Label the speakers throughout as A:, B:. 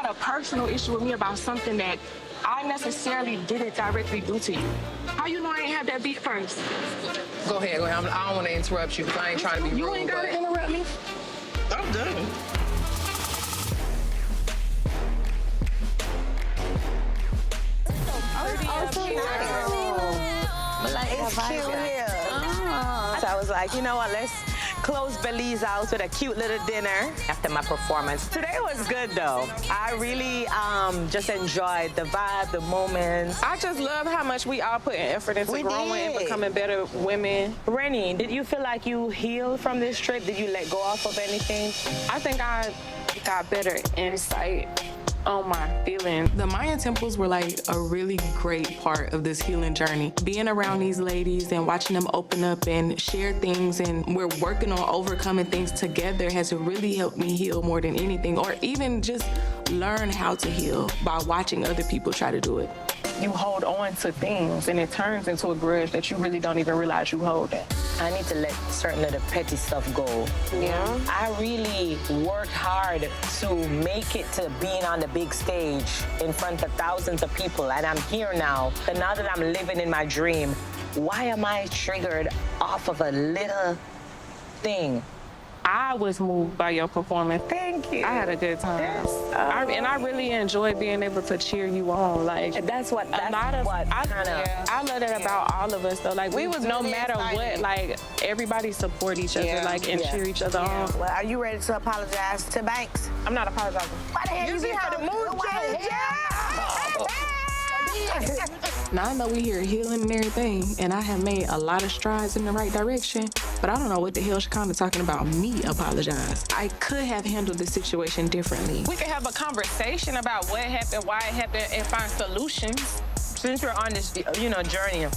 A: had a personal issue with me about something that I necessarily didn't directly do to you. How you know I ain't have that beat first?
B: Go ahead. I don't want to interrupt you because I ain't trying to be rude.
A: You ain't gotta interrupt me.
B: I'm done.
C: It's cute here. So I was like, you know what, let's close Belize out with a cute little dinner after my performance. Today was good though. I really just enjoyed the vibe, the moments.
D: I just love how much we all put in effort into growing and becoming better women.
C: Rennie, did you feel like you healed from this trip? Did you let go off of anything?
D: I think I got better insight on my feelings. The Mayan temples were like a really great part of this healing journey. Being around these ladies and watching them open up and share things, and we're working on overcoming things together, has really helped me heal more than anything, or even just learn how to heal by watching other people try to do it. You hold on to things and it turns into a grudge that you really don't even realize you hold it.
C: I need to let certain of the petty stuff go.
D: Yeah.
C: I really worked hard to make it to being on the big stage in front of thousands of people, and I'm here now. And now that I'm living in my dream, why am I triggered off of a little thing?
D: I was moved by your performance.
C: Thank you.
D: I had a good time.
C: Yes.
D: And I really enjoyed being able to cheer you on. Like
C: That's what
D: I love that about all of us though. Like we was no
E: really
D: matter
E: excited.
D: what, like everybody support each other, like and cheer each other on.
E: Well, are you ready to apologize to Banks?
D: I'm not apologizing.
E: Why the hell you see how the mood changed?
D: Now I know we here healing and everything, and I have made a lot of strides in the right direction, but I don't know what the hell Shekinah talking about me apologize. I could have handled the situation differently. We could have a conversation about what happened, why it happened, and find solutions.
C: Since you're on this, journey,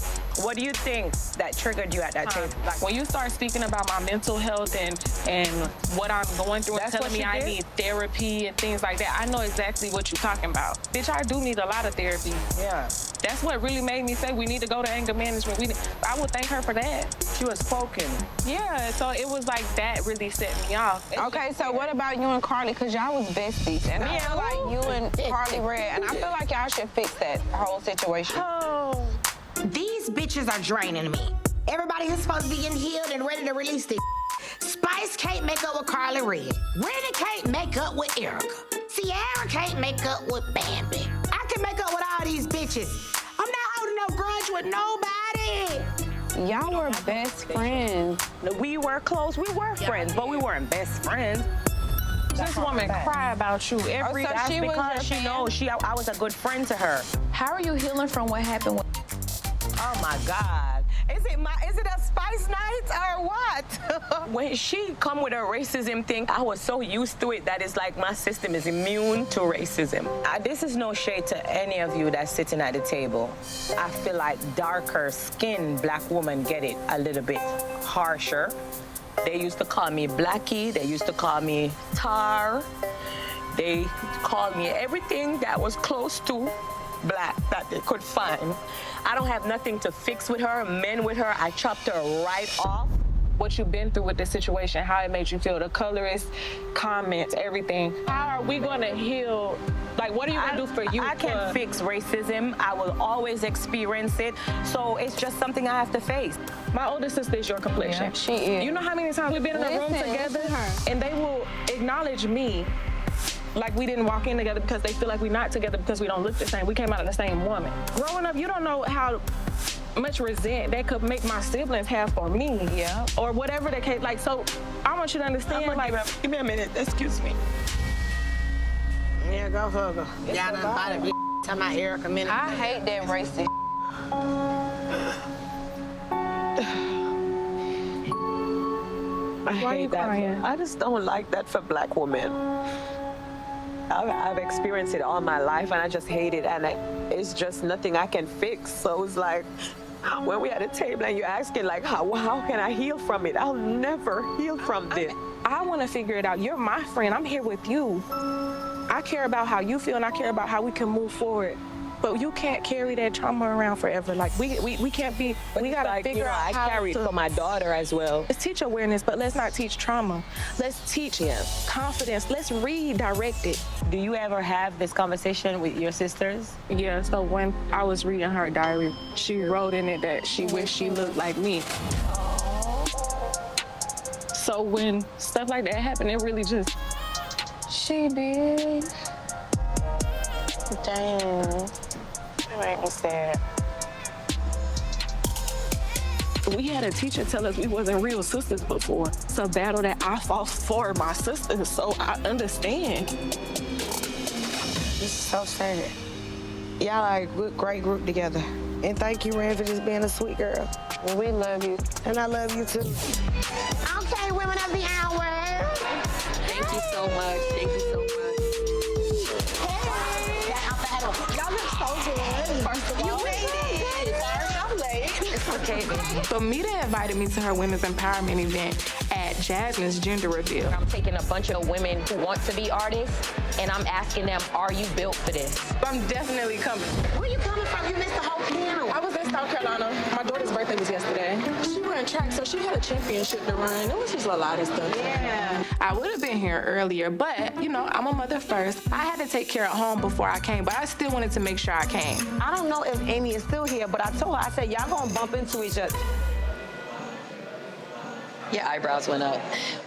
C: what do you think that triggered you at that table?
D: Like when you start speaking about my mental health and what I'm going through, and
C: That's
D: telling
C: what
D: me
C: you
D: I
C: did?
D: need therapy and things like that, I know exactly what you're talking about. Bitch, I do need a lot of therapy.
C: Yeah.
D: That's what really made me say we need to go to anger management. I would thank her for that.
C: She was spoken.
D: Yeah, so it was like that really set me off.
F: Okay, so what about you and Carly? Because y'all was besties. And I feel like you and Carly Red, and I feel like y'all should fix that whole situation.
D: Oh.
G: These bitches are draining me. Everybody who's supposed to be in healed and ready to release this. Spice can't make up with Carly Red. Rennie can't make up with Erica. Sierra can't make up with Bambi. I can make up with all these bitches. I'm not holding no grudge with nobody.
F: Y'all were best friends.
C: We were close. We were friends, but we weren't best friends.
D: This woman cry about you every
F: so
D: day
F: she was
C: Because
F: your
C: she
F: fan?
C: knows I was a good friend to her.
F: How are you healing from what happened with
C: Oh my God. Is it a Spice Night or what? When she come with her racism thing, I was so used to it that it's like my system is immune to racism. This is no shade to any of you that's sitting at the table. I feel like darker skinned black women get it a little bit harsher. They used to call me Blackie. They used to call me Tar. They called me everything that was close to black that they could find. I don't have nothing to fix with her, mend with her. I chopped her right off.
D: what you've been through with this situation, how it made you feel, the colorist comments, everything. How are we going to heal? Like, what are you going to do for you?
C: I can't fix racism. I will always experience it. So it's just something I have to face.
D: My older sister is your complexion.
F: Yeah, she is.
D: You know how many times we've been in a room together and they will acknowledge me like we didn't walk in together because they feel like we're not together because we don't look the same. We came out of the same woman. Growing up, you don't know how much resent that could make my siblings have for me.
F: Yeah.
D: Or whatever the case. Like, so I want you to understand,
C: Give me a minute. Excuse me.
G: Yeah, go hug her. Y'all done bought it. Tell my Erica minute.
F: I hate that racist.
C: I
D: Why are you
C: hate that.
D: crying?
C: I just don't like that for black women. I've experienced it all my life, and I just hate it, and it's just nothing I can fix. So it's like, when we at a table and you're asking, like, how can I heal from it? I'll never heal from this.
D: I want to figure it out. You're my friend. I'm here with you. I care about how you feel, and I care about how we can move forward
A: But you can't carry that trauma around forever. Like we can't be. We gotta
C: Like,
A: figure out
C: I
A: how
C: carry
A: to.
C: for my daughter as well.
A: Let's teach awareness, but let's not teach trauma. Let's teach confidence. Let's redirect it.
C: Do you ever have this conversation with your sisters?
A: Yeah, so when I was reading her diary, she wrote in it that she wished she looked like me. So when stuff like that happened, it really just...
F: She did. Dang. That made me sad.
A: We had a teacher tell us we wasn't real sisters before. It's a battle that I fought for my sisters, so I understand.
E: This is so sad. Y'all are a good, great group together. And thank you, Ren, for just being a sweet girl.
F: We love you.
E: And I love you too.
G: Okay, women of the hour.
B: Thank you so much. Thank you so much.
E: Y'all look so good. First of all, you made it. Sorry, I'm late.
B: It's okay, baby.
A: So Mita invited me to her women's empowerment event at Jasmine's gender reveal.
H: I'm taking a bunch of women who want to be artists, and I'm asking them, are you built for this?
A: I'm definitely coming.
G: Where you coming from? You missed the whole panel.
A: I was in South Carolina. My daughter's birthday was yesterday. She ran track, so she had a championship to run. It was just a lot of stuff.
E: Yeah.
A: I would have been here earlier, but, you know, I'm a mother first. I had to take care of home before I came, but I still wanted to make sure I came.
E: I don't know if Amy is still here, but I told her, I said, y'all gonna bump into each other.
H: Your eyebrows went up.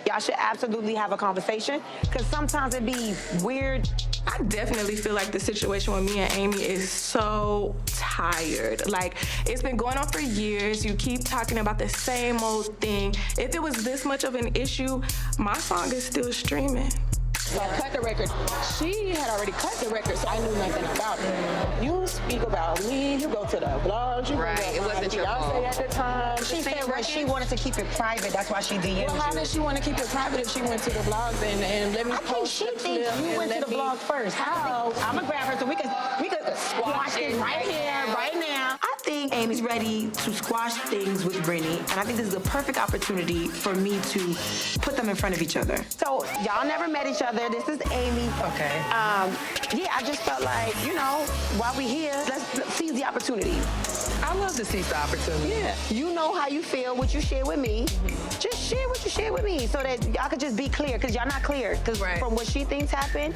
E: Y'all should absolutely have a conversation, because sometimes it be weird.
A: I definitely feel like the situation with me and Amy is so tired. Like, it's been going on for years. You keep talking about the same old thing. If it was this much of an issue, my song is still streaming.
D: I cut the record. She had already cut the record, so I knew nothing about it. You speak about me, you go to the blogs, you
B: Right,
D: go
B: it wasn't your fault.
D: Beyonce at the time.
E: She said when she wanted to keep it private, that's why she DM'd
D: Well, how
E: you.
D: did she want to keep it private if she went to the blogs and let me
E: I think
D: post
E: she
D: the
E: thinks
D: clip
E: you
D: and
E: went to
D: let
E: the
D: me-
E: blog first.
D: How?
E: I'm gonna grab her so we can squash it right here, right now. I think Amy's ready to squash things with Brittany, and I think this is a perfect opportunity for me to put them in front of each other. So y'all never met each other. This is Amy.
B: Okay.
E: Yeah, I just felt like, you know, while we here, let's seize the opportunity.
B: I love to seize the opportunity.
E: Yeah. You know how you feel, what you share with me. Just share what you share with me so that y'all could just be clear, because y'all not clear. Because
B: Right.
E: from what she thinks happened,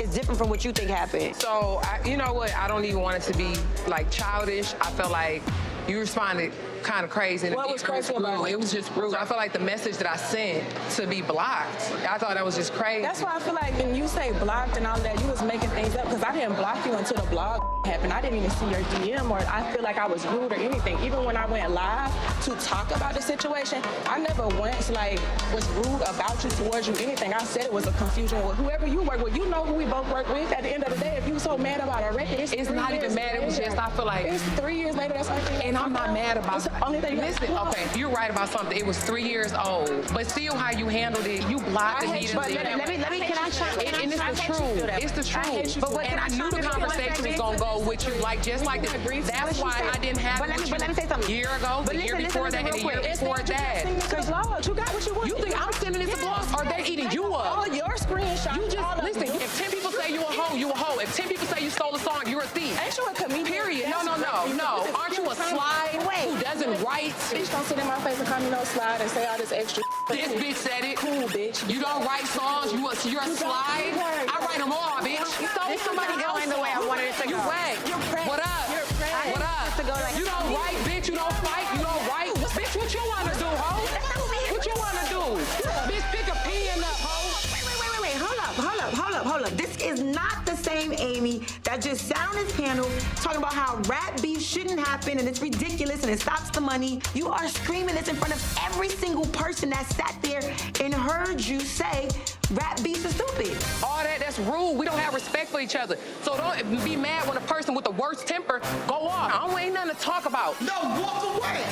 E: it's different from what you think happened.
B: So, you know what? I don't even want it to be like childish. I felt like you responded kind of crazy. And
D: What was crazy about it?
B: It was just rude. So I felt like the message that I sent to be blocked, I thought that was just crazy.
D: That's why I feel like when you say blocked and all that, you was making things up, because I didn't block you until the blog happened. I didn't even see your DM, or I feel like I was rude or anything. Even when I went live to talk about the situation, I never once was rude about you, towards you, anything. I said it was a confusion with whoever you work with. You know who we both work with. At the end of the day, if you so mad about a record,
B: It's not even mad. It was just, I feel like...
D: It's 3 years later, that's something.
B: And I'm not mad about
D: It's the only thing you
B: Listen,
D: have to
B: okay,
D: do.
B: you're right about something. It was 3 years old. But still how you handled it, you blocked
D: I hate you,
B: immediately.
D: but
E: Let me, can I chime in?
B: And it's the truth. It's the truth.
E: But
B: And I knew the conversation was gonna go with you, like just like this. That's why I didn't have
E: But
B: it with
E: let me say something.
B: a year ago,
E: But
B: the year
E: listen,
B: before that, and the
E: real
B: year
E: quick.
B: before that.
D: You got what you want.
B: You think I'm sending this to blogs, or they eating you up?
D: All your screenshots.
B: You
D: all
B: just
D: of
B: listen.
D: them.
B: If 10 people say you a hoe, you a hoe. If 10 people say you stole a song, you're a thief.
D: Ain't you a comedian?
B: Period. No. Aren't you a slide who doesn't write?
D: Bitch, don't sit in my face and call me no slide and say all this extra.
B: This bitch said it.
D: Cool, bitch.
B: You don't write songs. You're a slide. I write them all, bitch. So somebody else
E: going the way I wanted it to
B: You
E: go.
B: rag. What up? What up? You don't write, bitch. You don't fight. You don't write. Bitch, what you want to do, ho? What you want to do? Bitch, pick a pen up, ho.
E: Wait. Hold up. This is not the same Amy that just sat on this panel talking about how rap beef shouldn't happen and it's ridiculous and it stops the money. You are screaming this in front of every single person that sat there and heard you say rap beef is stupid.
B: All that's rude. We don't have respect for each other. So don't be mad when a person with the worst temper go off. I don't ain't nothing to talk about.
I: No, walk away.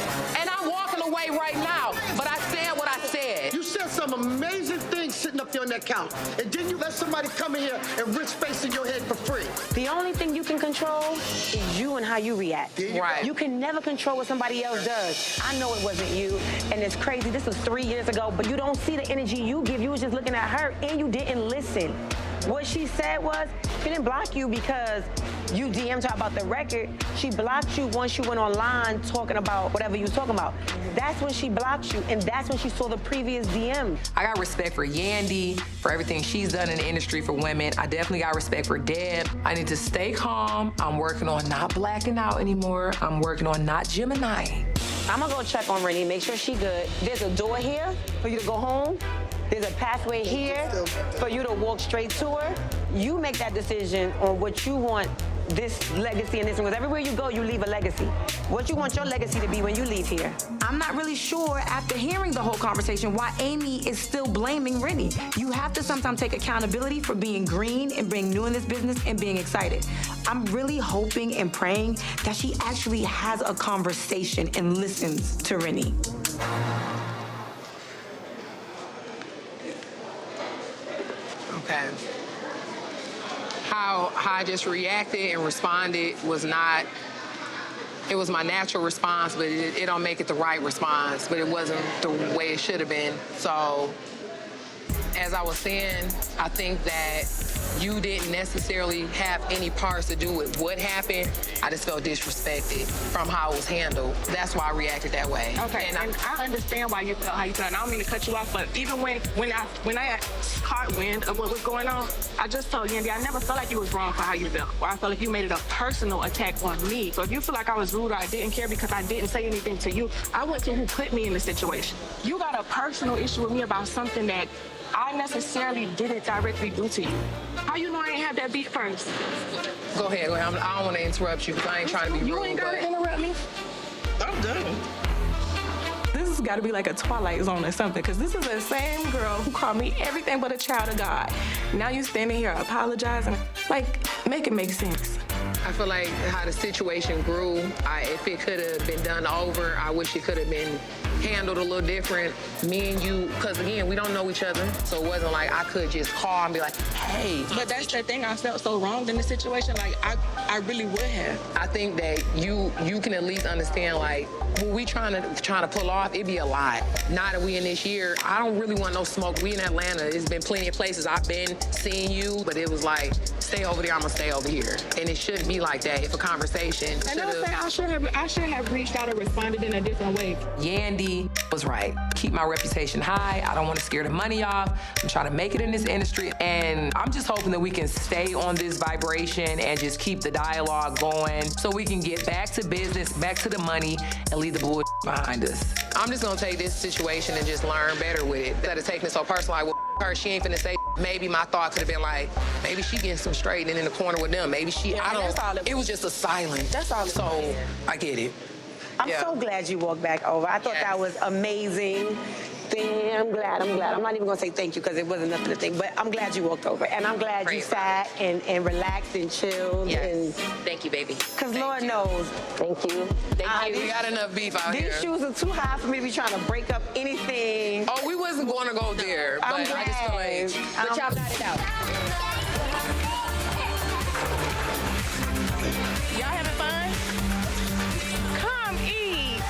B: And I'm walking away right now. But I said what I said.
I: You said some amazing things sitting up there on that couch. And then you let somebody come in here and risk space in your head for free.
E: The only thing you can control is you and how you react.
B: Right.
E: You can never control what somebody else does. I know it wasn't you, and it's crazy. This was 3 years ago, but you don't see the energy you give. You was just looking at her, and you didn't listen. What she said was, she didn't block you because you DM'd her about the record. She blocked you once you went online talking about whatever you was talking about. That's when she blocked you, and that's when she saw the previous DM.
B: I got respect for Yandy, for everything she's done in the industry for women. I definitely got respect for Deb. I need to stay calm. I'm working on not blacking out anymore. I'm working on not Gemini.
E: I'm gonna go check on Rennie, make sure she good. There's a door here for you to go home. There's a pathway here for you to walk straight to her. You make that decision on what you want this legacy and this one, because everywhere you go, you leave a legacy. What you want your legacy to be when you leave here. I'm not really sure, after hearing the whole conversation, why Amy is still blaming Rennie. You have to sometimes take accountability for being green and being new in this business and being excited. I'm really hoping and praying that she actually has a conversation and listens to Rennie.
B: Okay. How I just reacted and responded was not, it was my natural response, but it don't make it the right response, but it wasn't the way it should have been. So, as I was saying, I think that you didn't necessarily have any parts to do with what happened. I just felt disrespected from how it was handled. That's why I reacted that way.
A: Okay, and I understand why you felt how you felt. And I don't mean to cut you off, but even when I caught wind of what was going on, I just told Yandy I never felt like you was wrong for how you felt. Or I felt like you made it a personal attack on me. So if you feel like I was rude or I didn't care because I didn't say anything to you, I went to who put me in the situation. You got a personal issue with me about something that I necessarily didn't directly do to you. How you know I ain't have that beat first?
B: Go ahead. I don't want to interrupt you because I ain't trying to be rude.
A: You ain't got to interrupt me. I'm done. This has got to be like a Twilight Zone or something, because this is the same girl who called me everything but a child of God. Now you standing here apologizing. Like, make it make sense.
B: I feel like how the situation grew, if it could have been done over, I wish it could have been handled a little different. Me and you, because again, we don't know each other, so it wasn't like I could just call and be like, hey.
A: But that's the thing, I felt so wronged in the situation, like I really would have.
B: I think that you can at least understand, like, when we trying to pull off, it be a lot. Now that we in this year, I don't really want no smoke. We in Atlanta, it's been plenty of places I've been seeing you, but it was like, stay over there, I'm gonna stay over here. And it shouldn't be like that. If a conversation
A: And I should have reached out or responded in a different way.
B: Yandy was right. Keep my reputation high. I don't want to scare the money off. I'm trying to make it in this industry. And I'm just hoping that we can stay on this vibration and just keep the dialogue going so we can get back to business, back to the money, and leave the bullshit behind us. I'm just going to take this situation and just learn better with it. Instead of taking it so personal, like, well, her, she ain't finna say. Maybe my thought could have been like, maybe she getting some straightening in the corner with them. Maybe she, I don't, it was just a silence.
E: That's all.
B: So, I get it.
E: I'm so glad you walked back over. I thought that was amazing. I'm glad. I'm not even gonna say thank you because it wasn't nothing to think, but I'm glad you walked over. And I'm glad you sat and relaxed and chilled.
H: Yes.
E: And
H: thank you, baby.
E: Because Lord knows.
H: Thank you. Thank you.
B: We got enough beef out here.
E: These shoes are too high for me to be trying to break up anything.
B: Oh, we wasn't going to go there, but
E: I'm glad.
B: I just feel like,
H: But y'all got it out.
A: Y'all having fun? Come eat.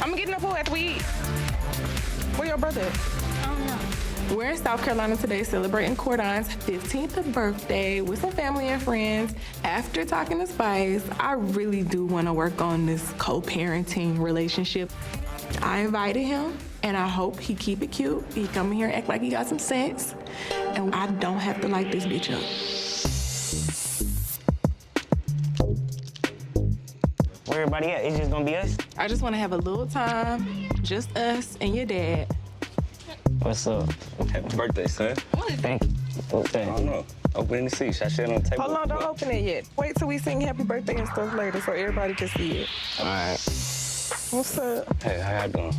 A: I'm gonna get in the pool after we eat. Where your brother at? I don't know. We're in South Carolina today celebrating Cordon's 15th birthday with some family and friends. After talking to Spice, I really do want to work on this co-parenting relationship. I invited him, and I hope he keep it cute. He come in here and act like he got some sense, and I don't have to light this bitch up.
J: Where everybody at? It's just gonna be us?
A: I just want to have a little time, just us and your dad.
J: What's up?
K: Happy birthday, son.
J: Thank you. Okay.
K: I don't know. Open the seat. Should I share it on the table?
A: Hold on, don't open it yet. Wait till we sing happy birthday and stuff later so everybody can see it.
K: All right.
A: What's up?
K: Hey, how y'all doing?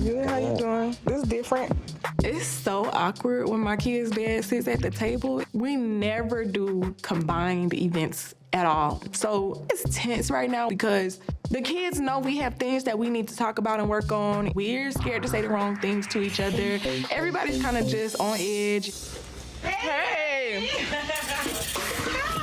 A: Good, how you doing? This is different. It's so awkward when my kid's dad sits at the table. We never do combined events at all. So it's tense right now because the kids know we have things that we need to talk about and work on. We're scared to say the wrong things to each other. Everybody's kind of just on edge. Hey!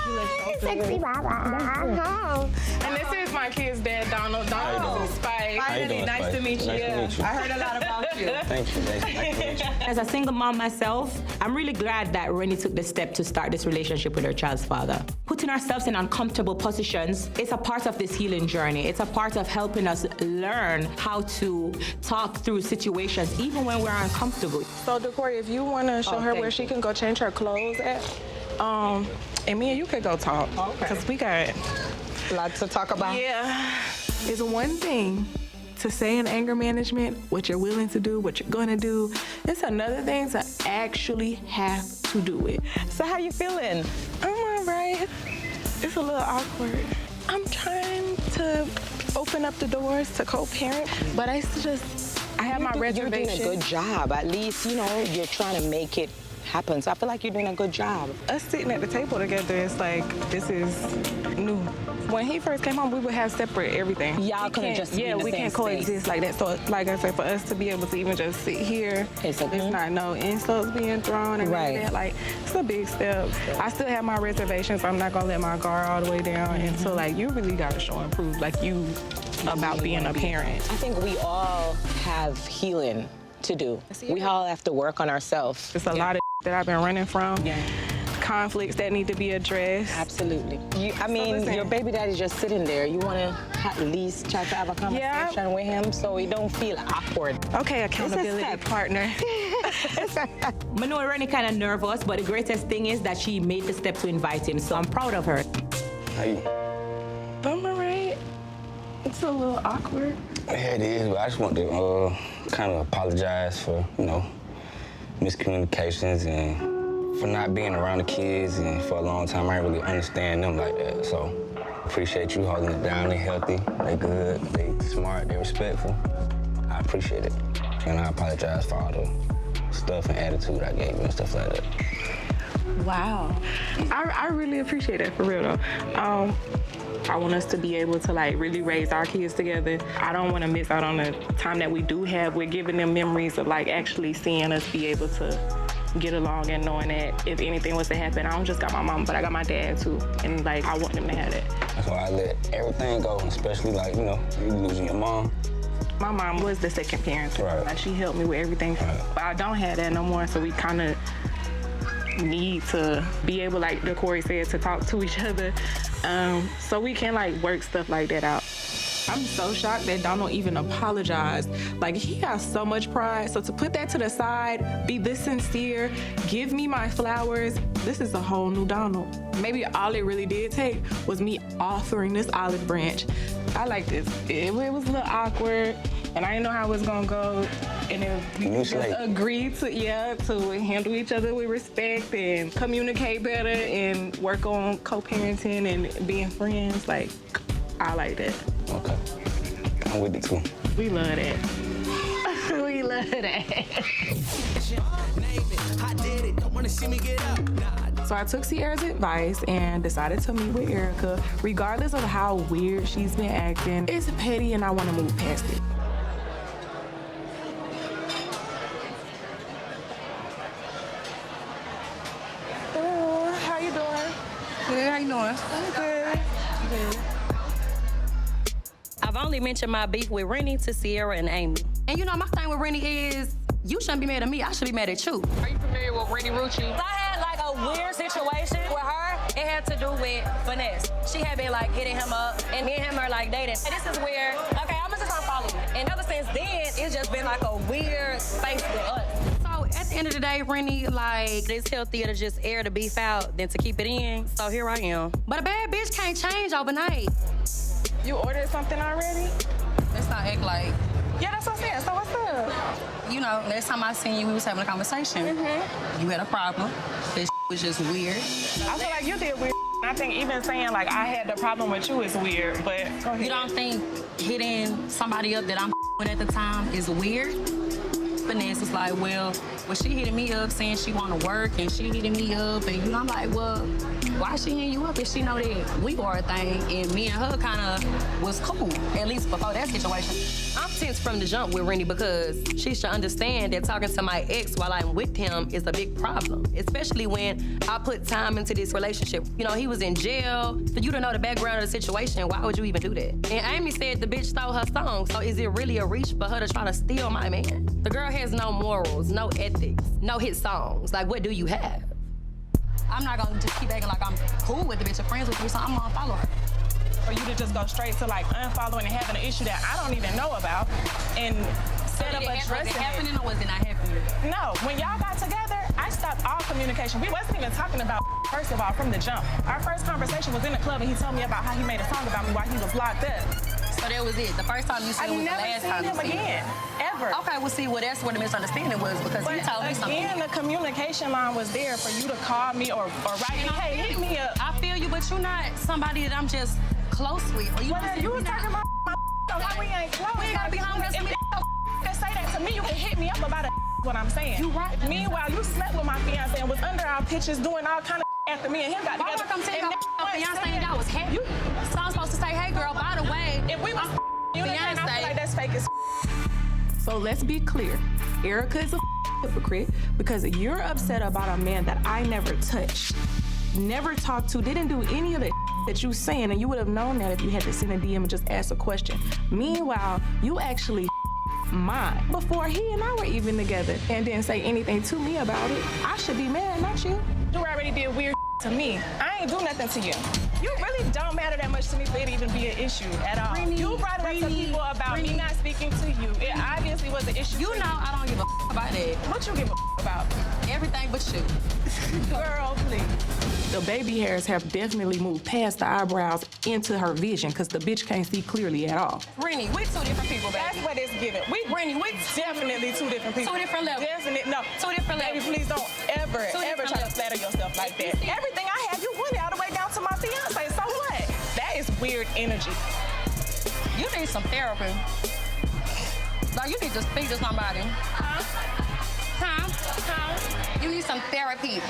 A: You look so
G: sexy mama.
D: And this is my kid's dad, Donald. Donald is Spice.
K: Finally,
C: nice to meet you.
K: Nice to meet you.
C: I heard a lot about you.
K: Thank you. Nice to meet you.
E: As a single mom myself, I'm really glad that Rennie took the step to start this relationship with her child's father. Putting ourselves in uncomfortable positions is a part of this healing journey. It's a part of helping us learn how to talk through situations even when we're uncomfortable.
D: So, DeCory, if you want to show her where she can go change her clothes at, and me and you could go talk. Because we got
C: Lots to talk about.
D: Yeah. It's one thing to say in anger management what you're willing to do, what you're gonna do. It's another thing to actually have to do it.
C: So how you feeling?
D: I'm all right. It's a little awkward. I'm trying to open up the doors to co-parent, but I have my reservation.
C: You're doing a good job. At least, you know, you're trying to make it happen. So I feel like you're doing a good job.
D: Us sitting at the table together, it's like, this is new. When he first came home, we would have separate everything.
C: Y'all couldn't just be in the
D: we
C: same
D: can't coexist like that. So, like I said, for us to be able to even just sit here, it's not no insults being thrown and that. Like, it's a big step. I still have my reservations. I'm not gonna let my guard all the way down. And so, like, you really gotta show and prove, like, you about being a parent.
C: I think we all have healing to do. We all have to work on ourselves.
D: It's a lot of that I've been running from. Conflicts that need to be addressed.
C: Absolutely. Your baby daddy's just sitting there. You want to at least try to have a conversation with him so he don't feel awkward.
D: Okay, accountability partner.
E: I know Rennie kind of nervous, but the greatest thing is that she made the step to invite him, so I'm proud of her.
K: How you?
D: I'm all right. It's a little awkward.
K: Yeah, it is, but I just want to kind of apologize for, you know, miscommunications and for not being around the kids, and for a long time I didn't really understand them like that. So appreciate you holding it down. They healthy, they good, they smart, they respectful. I appreciate it. And I apologize for all the stuff and attitude I gave you and stuff like that.
D: Wow. I really appreciate it, for real though. I want us to be able to like really raise our kids together. I don't want to miss out on the time that we do have. We're giving them memories of like actually seeing us be able to get along and knowing that if anything was to happen, I don't just got my mom, but I got my dad too. And like, I want them to have that.
K: That's why I let everything go, especially like, you know, you losing your mom.
D: My mom was the second parent. Right. Like, she helped me with everything. Right. But I don't have that no more, so we kind of need to be able, like DeCory said, to talk to each other so we can like work stuff like that out. I'm so shocked that Donald even apologized. Like, he has so much pride. So to put that to the side, be this sincere, give me my flowers, this is a whole new Donald. Maybe all it really did take was me offering this olive branch. I like this. It was a little awkward, and I didn't know how it was gonna go. And then we just agreed to handle each other with respect and communicate better and work on co-parenting and being friends. Like, I like that.
K: Okay. I'm with it too.
D: We love that. We love that. So I took Sierra's advice and decided to meet with Erica. Regardless of how weird she's been acting, it's petty and I want to move past it. How you doing?
L: Good, how you doing?
D: I'm good. Good.
L: I've only mentioned my beef with Rennie to Sierra and Amy. And you know, my thing with Rennie is, you shouldn't be mad at me, I should be mad at you.
B: Are you familiar with Rennie Rucci?
L: I had like a weird situation with her. It had to do with finesse. She had been like hitting him up, and me and him are like dating. And this is where, okay, I'm just gonna follow you. And ever since then, it's just been like a weird space with us. So at the end of the day, Rennie, like, it's healthier to just air the beef out than to keep it in. So here I am. But a bad bitch can't change overnight.
D: You ordered something already?
L: Let's not act like.
D: Yeah, that's what I'm saying. So what's up?
L: You know, last time I seen you, we was having a conversation. You had a problem. This was just weird.
D: I feel like you did weird. I think even saying like I had the problem with you is weird, but go ahead.
L: You don't think hitting somebody up that I'm with at the time is weird? Finesse was like, well, she hitting me up saying she want to work, and she hitting me up, and you know, I'm like, well, why she hitting you up if she know that we were a thing and me and her kind of was cool, at least before that situation? I'm tense from the jump with Rennie because she should understand that talking to my ex while I'm with him is a big problem, especially when I put time into this relationship. You know, he was in jail. For you to know the background of the situation, why would you even do that? And Amy said the bitch stole her song, so is it really a reach for her to try to steal my man? The girl has no morals, no ethics, no hit songs. Like, what do you have? I'm not gonna just keep acting like I'm cool with the bitch or friends with her, so I'm gonna follow her.
A: For you to just go straight to like unfollowing and having an issue that I don't even know about and set up addressing it.
L: Was it happening or was it not happening?
A: No, when y'all got together, I stopped all communication. We wasn't even talking about first of all from the jump. Our first conversation was in the club and he told me about how he made a song about me while he was locked up.
L: So that was it. The first time you seen him was the last time you seen him.
A: I've never seen him again, ever.
L: Okay, well, see, well, that's where the misunderstanding was because he told me something.
A: Again, the communication line was there for you to call me or write me, hey, hit me up.
L: I feel you, but you're not somebody that I'm just close with. Or you
A: was talking about so why we ain't close?
L: We ain't gotta be homeless.
A: If you can say that to me, you can hit me up about it. What I'm saying.
L: You right.
A: Meanwhile, you slept with my fiance and was under our pictures doing all kind of after me and him got together.
L: Why would I come tell you about fiance and y'all was happy? So I'm supposed to say, hey girl, by the way,
A: if we was I feel like that's fake as
D: So let's be clear. Erica is a hypocrite because you're upset about a man that I never touched, never talked to, didn't do any of the that you saying, and you would have known that if you had to send a DM and just ask a question. Meanwhile, you actually mine before he and I were even together and didn't say anything to me about it. I should be mad, not you.
A: You already did weird to me. I ain't do nothing to you. You really don't matter that much to me for it to even be an issue at all. You brought it up to people about me not speaking to you. It obviously was an issue.
L: You know I don't give a about that.
A: What you give a about?
L: Everything but you.
A: Girl, please.
D: The baby hairs have definitely moved past the eyebrows into her vision because the bitch can't see clearly at all.
L: Rennie, we're two different people, baby.
A: That's what it's giving. Rennie, we definitely two different people.
L: Two different levels.
A: Definitely, no.
L: Two different levels.
A: Baby, please don't ever try to flatter yourself like that. Everything I have, you went all the way down to my fiance. So what? That is weird energy.
L: You need some therapy. Like, you need to speak to somebody. Huh? You need some therapy.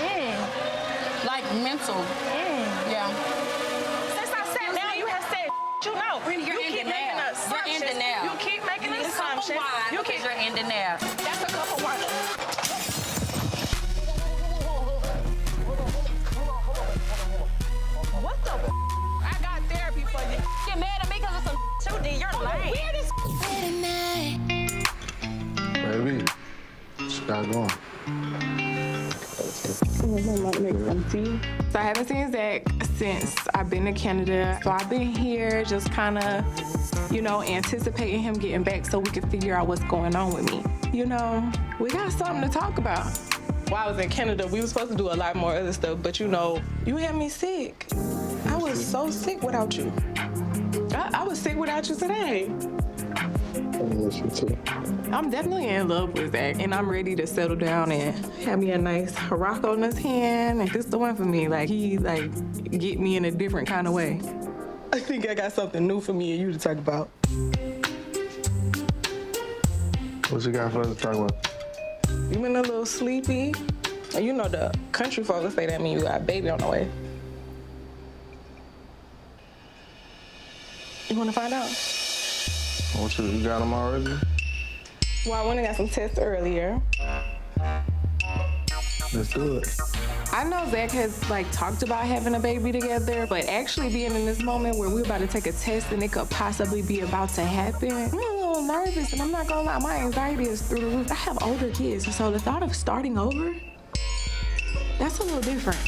L: Like mental. Yeah.
A: Since I sat down, you have said, you know.
L: Rennie, you're in denial. You're in denial.
A: You keep making these assumptions.
L: You're in denial.
A: That's a cup of wine. What the I got therapy for you.
L: Get mad at me because of some you did. You're lame.
M: Baby, what you got going?
D: So I haven't seen Zach since I've been to Canada. So I've been here just kind of, you know, anticipating him getting back so we can figure out what's going on with me. You know, we got something to talk about. While I was in Canada, we were supposed to do a lot more other stuff, but you know, you had me sick. I was so sick without you. I was sick without you today.
M: I miss you too.
D: I'm definitely in love with Zach, and I'm ready to settle down and have me a nice rock on his hand. And this the one for me. Like, he, get me in a different kind of way. I think I got something new for me and you to talk about.
M: What you got for us to talk about?
D: You been a little sleepy? And you know the country folks say that mean you got a baby on the way. You want to find out?
M: You got them already?
D: Well, I went and got some tests earlier.
M: Let's do it.
D: I know Zach has talked about having a baby together, but actually being in this moment where we're about to take a test and it could possibly be about to happen, I'm a little nervous, and I'm not gonna lie, my anxiety is through the roof. I have older kids, so the thought of starting over, that's a little different.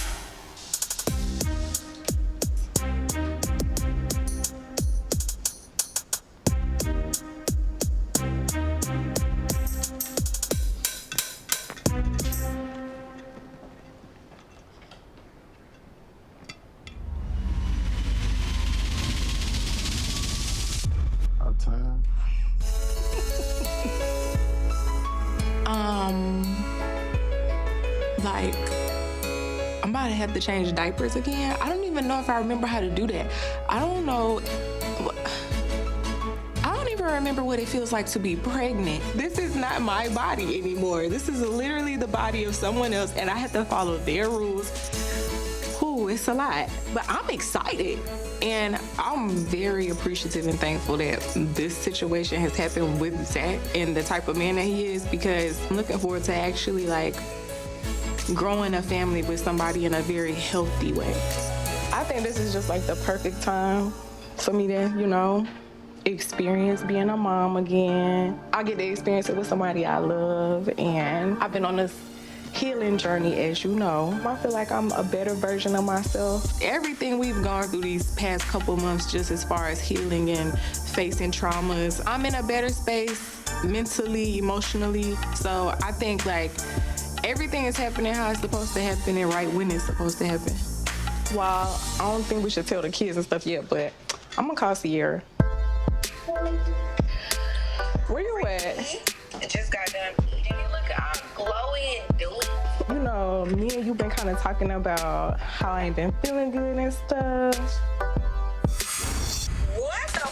D: I'm about to have to change diapers again. I don't even know if I remember how to do that. I don't know. I don't even remember what it feels like to be pregnant. This is not my body anymore. This is literally the body of someone else, and I have to follow their rules. Ooh, it's a lot. But I'm excited. And I'm very appreciative and thankful that this situation has happened with Zach and the type of man that he is, because I'm looking forward to actually like growing a family with somebody in a very healthy way. I think this is just like the perfect time for me to, you know, experience being a mom again. I get to experience it with somebody I love, and I've been on this healing journey, as you know. I feel like I'm a better version of myself. Everything we've gone through these past couple months, just as far as healing and facing traumas, I'm in a better space mentally, emotionally. So I think like everything is happening how it's supposed to happen and right when it's supposed to happen. Well, I don't think we should tell the kids and stuff yet, but I'm gonna call Sierra. Where you at?
F: I just got done eating. You look all glowing, dude.
D: You know, me and you been kind of talking about how I ain't been feeling good and stuff.
F: What the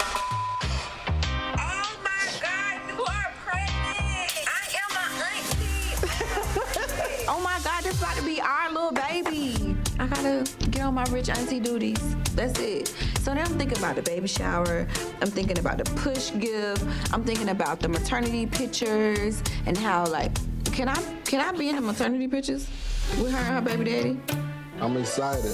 F: Oh my God, you are pregnant. I am my auntie.
N: Oh my God, this about to be our little baby. I gotta get on my rich auntie duties. That's it. So now I'm thinking about the baby shower. I'm thinking about the push gift. I'm thinking about the maternity pictures and how like, can I be in the maternity pictures with her and her baby daddy?
M: I'm excited.